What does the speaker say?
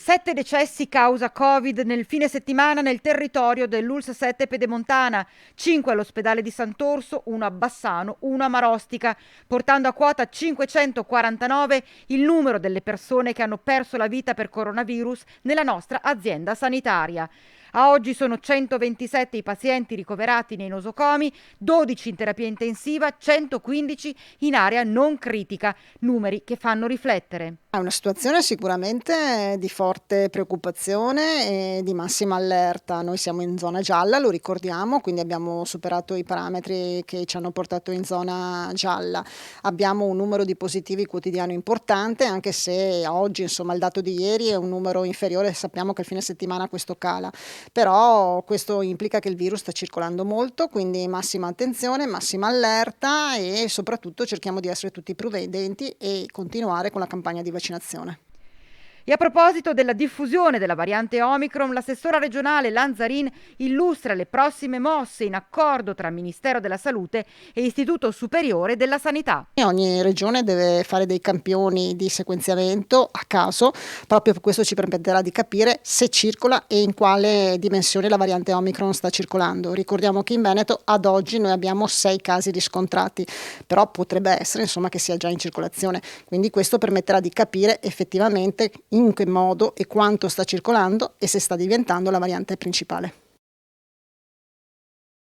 7 decessi causa Covid nel fine settimana nel territorio dell'ULSS 7 Pedemontana, 5 all'ospedale di Sant'Orso, 1 a Bassano, 1 a Marostica, portando a quota 549 il numero delle persone che hanno perso la vita per coronavirus nella nostra azienda sanitaria. A oggi sono 127 i pazienti ricoverati nei nosocomi, 12 in terapia intensiva, 115 in area non critica, numeri che fanno riflettere. È una situazione sicuramente di forte preoccupazione e di massima allerta. Noi siamo in zona gialla, lo ricordiamo, quindi abbiamo superato i parametri che ci hanno portato in zona gialla. Abbiamo un numero di positivi quotidiano importante, anche se oggi, insomma, il dato di ieri è un numero inferiore, sappiamo che il fine settimana questo cala, però questo implica che il virus sta circolando molto, quindi massima attenzione, massima allerta e soprattutto cerchiamo di essere tutti prudenti e continuare con la campagna di vaccinazione. E a proposito della diffusione della variante Omicron, l'assessora regionale Lanzarin illustra le prossime mosse in accordo tra Ministero della Salute e Istituto Superiore della Sanità. Ogni regione deve fare dei campioni di sequenziamento a caso, proprio per questo ci permetterà di capire se circola e in quale dimensione la variante Omicron sta circolando. Ricordiamo che in Veneto ad oggi noi abbiamo 6 casi riscontrati, però potrebbe essere, insomma, che sia già in circolazione, quindi questo permetterà di capire effettivamente in che modo e quanto sta circolando e se sta diventando la variante principale.